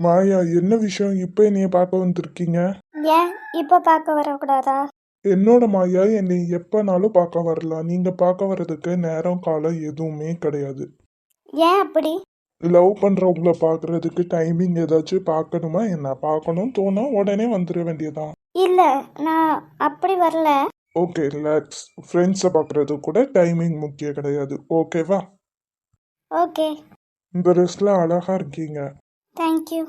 மாயா, என்ன விஷயம் இப்ப என்னைய பார்க்க வந்திருக்கீங்க? ஏன் இப்போ பார்க்க வரக்கூடாதா? என்னோட மாயா, என்னை எப்பனாலும் பார்க்க வரலாம். நீங்க பார்க்க வர்றதுக்கு நேரம் காலம் எதுவுமே கிடையாது. ஏன் அப்படி? லவ் பண்றவங்கள பார்க்கறதுக்கு டைமிங் ஏதாச்சும் பார்க்கணுமா என்ன? பார்க்கணும் தோணா உடனே வந்துட வேண்டியதான். இல்ல, நான் அப்படி வரல. Okay, relax. ஃப்ரெண்ட்ஸை பார்க்கறது கூட டைமிங் முக்கியம் கிடையாது. ஓகேவா? ஓகே. இந்த ட்ரெஸ்ல அழகா இருக்கீங்க. தேங்க்யூ.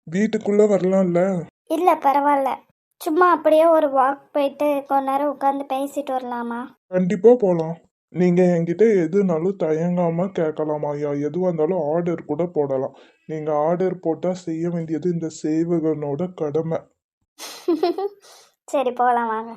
வீட்டுக்குள்ள வரலாம்ல? இல்ல, பரவாயில்ல. சும்மா அப்படியே ஒரு வாக் போயிட்டு கொஞ்ச நேரம் உட்காந்து பேசிட்டு வரலாமா? கண்டிப்பா போலாம். நீங்க என்கிட்ட எதுனாலும் தயங்காம கேட்கலாம் ஐயா. எதுவாக இருந்தாலும் ஆர்டர் கூட போடலாம். நீங்க ஆர்டர் போட்டா செய்ய வேண்டியது இந்த சேவகனோட கடமை. சரி, போகலாம் வாங்க.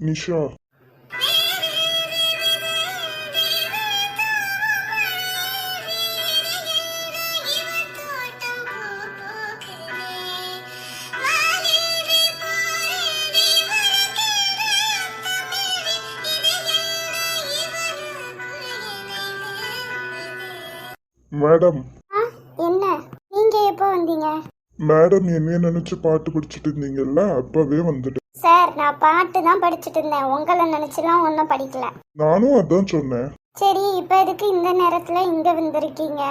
நிஷா, மேடம். என்ன, நீங்க எப்போ வந்தீங்க? மேடம் என்னைய நினைச்சு பாட்டு படிச்சுட்டு இருந்தீங்கல்ல, அப்பவே வந்துட்டேன். சார், நான் பாட்டு தான் படிச்சுட்டு இருந்தேன். உங்களை நினைச்சுலாம் ஒன்றும் படிக்கல. நானும் அதான் சொன்னேன். சரி, இப்போ எதுக்கு இந்த நேரத்துல இங்க வந்திருக்கீங்க?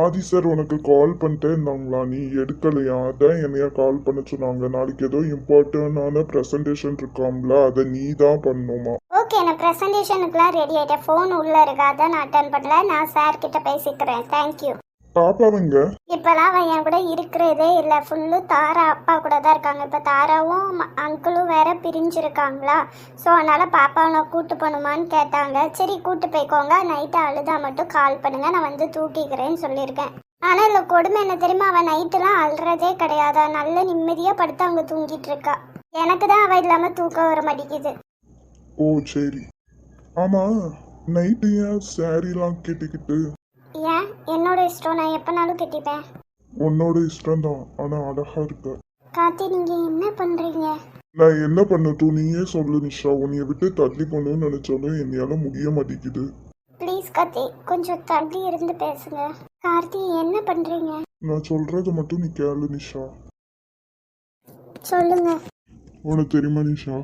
ஆதி சார் உனக்கு கால் பண்ணிட்டே இருந்தாங்களா? நீ எடுக்கலையா? அதான் என்னைய கால் பண்ண சொன்னாங்க. நாளைக்கு ஏதோ இம்பார்ட்டன்டான ப்ரெசன்டேஷன் இருக்காம்ல, அதை நீ தான் பண்ணணுமா? ஓகே, நான் ப்ரெசன்டேஷனுக்குலாம் ரெடி ஆகிட்டேன். ஃபோன் உள்ளே இருக்கா, அதான் நான் அட்டன் பண்ணல. நான் சார் கிட்ட பேசிக்கிறேன். தேங்க்யூ. பாப்பாவங்க இப்போலாம் அவன் என் கூட இருக்கிறதே இல்லை. ஃபுல்லு தாரா அப்பா கூட தான் இருக்காங்க. இப்போ தாராவும் அங்கிளும் வேற பிரிஞ்சிருக்காங்களா. ஸோ அதனால் பாப்பாவை கூட்டு போகணுமான்னு கேட்டாங்க. சரி, கூட்டு போய்க்கோங்க. நைட்டு அழுதா மட்டும் கால் பண்ணுங்க, நான் வந்து தூக்கிக்கிறேன்னு சொல்லியிருக்கேன். ஆனால் இல்லை, கொடுமை என்ன தெரியுமா? அவன் நைட்டுலாம் அழுறதே கிடையாதா. நல்ல நிம்மதியாக படுத்து அவங்க தூங்கிட்டு இருக்கா. எனக்கு தான் அவள் இல்லாமல் தூக்கம் வர மாட்டேங்குது. ஓ சரி. ஆமா, நைட்டு ஏன் சாரிலாம் கேட்டுக்கிட்டு? ஏன், என்னோட இஷ்டம். நான் எப்போனாலும் கட்டிப்பேன். உன்னோட இஷ்டம் தான், ஆனா அழகா இருக்க. கார்த்தி, நீங்க என்ன பண்றீங்க? நான் என்ன பண்ணட்டும், நீயே சொல்லு நிஷா. உன்னைய விட்டு தள்ளி போகணும்னு நினைச்சாலும் என்னையால முடிய மாட்டேங்குது. ப்ளீஸ் கார்த்தி, கொஞ்சம் தள்ளி இருந்து பேசுங்க. கார்த்தி, என்ன பண்றீங்க? நான் சொல்றத மட்டும் நீ கேளு நிஷா. சொல்லுங்க. உனக்கு தெரியுமா நிஷா,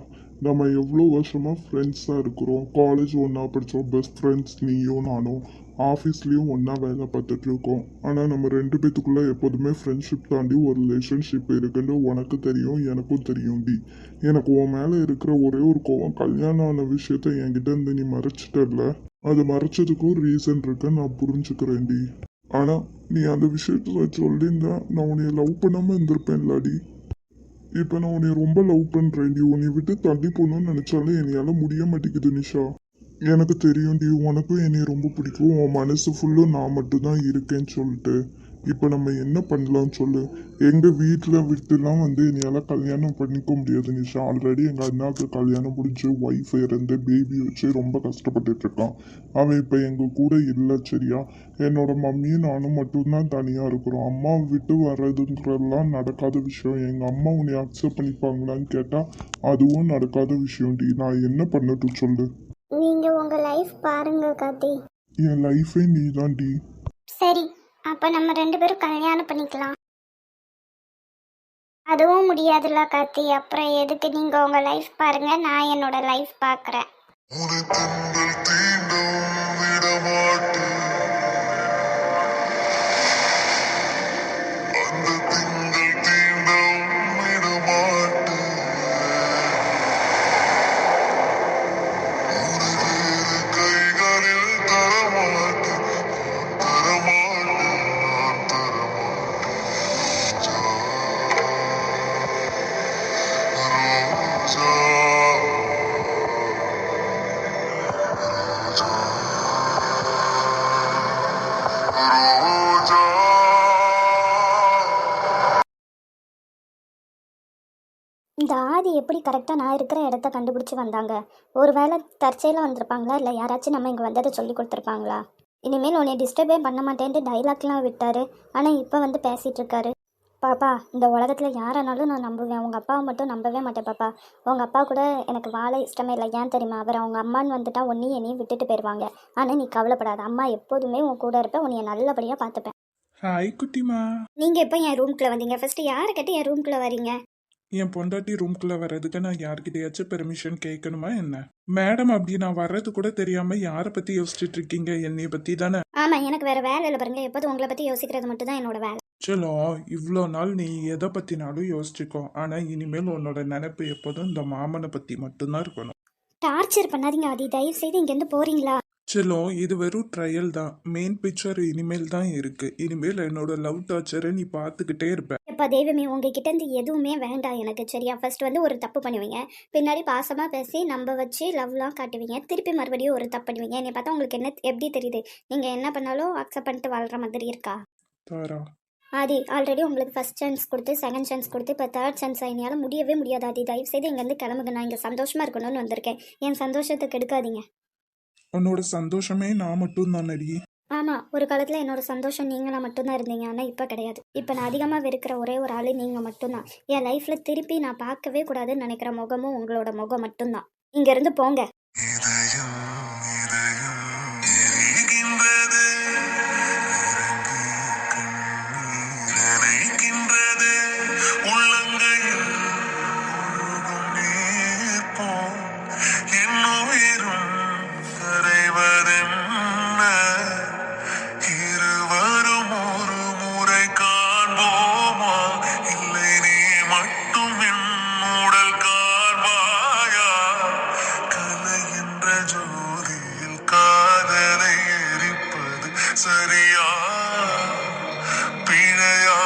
நம்ம எவ்வளோ வருஷமாக ஃப்ரெண்ட்ஸாக இருக்கிறோம். காலேஜ் ஒன்றா படித்தோம், பெஸ்ட் ஃப்ரெண்ட்ஸ் நீயும் நானும். ஆஃபீஸ்லேயும் ஒன்றா வேலை பார்த்துட்டு இருக்கோம். ஆனால் நம்ம ரெண்டு பேத்துக்குள்ளே எப்போதுமே ஃப்ரெண்ட்ஷிப் தாண்டி ஒரு ரிலேஷன்ஷிப் இருக்குன்னு உனக்கு தெரியும், எனக்கும் தெரியும் டி. எனக்கு உன் மேலே இருக்கிற ஒரே ஒரு கோவம், கல்யாணம் ஆன விஷயத்த என்கிட்ட இருந்து நீ மறைச்சிட்டல. அது மறைச்சதுக்கும் ரீசன் இருக்குன்னு நான் புரிஞ்சுக்கிறேன் டி. ஆனால் நீ அந்த விஷயத்த சொல்லியிருந்தா நான் உன்னைய லவ் பண்ணாமல் இருந்திருப்பேன்லாடி. இப்போ நான் உன்னை ரொம்ப லவ் பண்ணுறேன் டி. உன்னை விட்டு தள்ளி போகணும்னு நினச்சாலும் என்னையால் முடிய மாட்டேங்குது நிஷா. எனக்கு தெரியும்டி, உனக்கும் என்னை ரொம்ப பிடிக்கும். உன் மனசு ஃபுல்லும் நான் மட்டும்தான் இருக்கேன்னு சொல்லிட்டு இப்போ நம்ம என்ன பண்ணலாம்னு சொல்லு. எங்கள் வீட்டில் விட்டுலாம் என்னையால் கல்யாணம் பண்ணிக்க முடியாது நிஷா. ஆல்ரெடி எங்கள் அண்ணாவுக்கு கல்யாணம் முடிஞ்சு ஒய்ஃப் இறந்து பேபி வச்சு ரொம்ப கஷ்டப்பட்டுட்டு இருக்கான். அவன் இப்போ எங்கள் கூட இல்லை சரியா. என்னோட மம்மியும் நானும் மட்டும்தான் தனியாக இருக்கிறோம். அம்மாவை விட்டு வர்றதுங்கிறதெல்லாம் நடக்காத விஷயம். எங்கள் அம்மா உன்னை அக்செப்ட் பண்ணிப்பாங்களான்னு கேட்டால் அதுவும் நடக்காத விஷயம்டி. நான் என்ன பண்ணட்டும் சொல்லு. நீங்கள் உங்கள் லைஃப் பாருங்க கார்த்தி. என் லைஃபே நீ தான்டி. சரி, அப்போ நம்ம 2 பேரும் கல்யாணம் பண்ணிக்கலாம். அதுவும் முடியாதுல்ல கார்த்தி. அப்புறம் எதுக்கு நீங்கள் உங்கள் லைஃப் பாருங்க, நான் என்னோட லைஃப் பார்க்குறேன். இந்த ஆதி எப்படி கரெக்டாக நான் இருக்கிற இடத்த கண்டுபிடிச்சி வந்தாங்க? ஒரு வேளை தற்செயலாக வந்திருப்பாங்களா, இல்லை யாராச்சும் நம்ம இங்கே வந்ததை சொல்லி கொடுத்துருப்பாங்களா? இனிமேல் உன்னை டிஸ்டர்பே பண்ண மாட்டேன்ட்டு டைலாக்லாம் விட்டார். ஆனால் இப்போ பேசிகிட்டு இருக்காரு. பாப்பா, இந்த உலகத்தில் யாரானாலும் நான் நம்புவேன். உங்கள் அப்பாவை மட்டும் நம்பவே மாட்டேன் பாப்பா. உங்கள் அப்பா கூட எனக்கு வாழ இஷ்டமே இல்லை. ஏன் தெரியுமா? அவர் அவங்க அம்மான்னு வந்துட்டா ஒன்றையும் என்னையும் விட்டுட்டு போயிடுவாங்க. ஆனால் நீ கவலைப்படாத, அம்மா எப்போதுமே உன் கூட இருப்பேன். உன்னைய நல்லபடியாக பார்த்துப்பேன். ஹாய் குட்டிமா. நீங்கள் எப்போ என் ரூம்குள்ளே வந்தீங்க? ஃபஸ்ட்டு யாரை கட்டி என் ரூம்குள்ளே வரீங்க? என் பொண்டாட்டி ரூம்குள்ள வர்றதுக்கு நான் யார்கிட்டயாச்சும் பெர்மிஷன் கேட்கணுமா என்ன? மேடம், அப்படி நான் வர்றது கூட தெரியாம யாரை பத்தி யோசிச்சுட்டு இருக்கீங்க? என்னைய பத்தி தானே? ஆமாம், எனக்கு வேறு வேலை இல்லை பாருங்க. எப்போதும் உங்களை பற்றி யோசிக்கிறது மட்டும் தான் என்னோட வேலை. சலோ, இவ்வளோ நாள் நீ எதை பத்தினாலும் யோசிச்சுக்கோ. ஆனா இனிமேல் உன்னோட நினைப்பு எப்போதும் இந்த மாமனை பத்தி மட்டும்தான் இருக்கணும். டார்ச்சர் பண்ணாதீங்க ஆதி, தயவு செய்து இங்கேருந்து போறீங்களா? சலோ, இது வெறும் ட்ரையல் தான். மெயின் பிக்சர் இனிமேல் தான் இருக்கு. இனிமேல் என்னோட லவ் டார்ச்சரை நீ பார்த்துக்கிட்டே இருப்ப. எப்பா தெய்வமே, உங்ககிட்ட இருந்து எதுவுமே வேண்டாம் எனக்கு சரியா. ஃபர்ஸ்ட் ஒரு தப்பு பண்ணுவீங்க, பின்னாடி பாசமாக பேசி நம்ப வச்சு லவ்லாம் காட்டுவீங்க, திருப்பி மறுபடியும் ஒரு தப்பு பண்ணுவீங்க. என்னை பார்த்தா உங்களுக்கு என்ன எப்படி தெரியுது? நீங்கள் என்ன பண்ணாலும் அக்செப்ட் பண்ணிட்டு வாழ்கிற மாதிரி இருக்கா? தாரா, ஆதி, ஆல்ரெடி உங்களுக்கு ஃபர்ஸ்ட் சான்ஸ் கொடுத்து செகண்ட் சான்ஸ் கொடுத்து இப்போ தேர்ட் சான்ஸ் என்னால் முடியவே முடியாது ஆதி. தயவு செய்து இங்கேருந்து கிளம்புங்க. நான் இங்கே சந்தோஷமாக இருக்கணும்னு வந்திருக்கேன். என் சந்தோஷத்தை கெடுக்காதீங்க. உன்னோட சந்தோஷமே நான் மட்டும் தானடி. ஆமாம், ஒரு காலத்தில் என்னோட சந்தோஷம் நீங்களாக மட்டும்தான் இருந்தீங்க. ஆனால் இப்போ கிடையாது. இப்போ நான் அதிகமாக வெறுக்கிற ஒரே ஒரு ஆள் நீங்கள் மட்டும்தான். என் லைஃப்பில் திருப்பி நான் பார்க்கவே கூடாதுன்னு நினைக்கிற முகமும் உங்களோட முகம் மட்டும்தான். இங்கேருந்து போங்க. சரியா பிழையா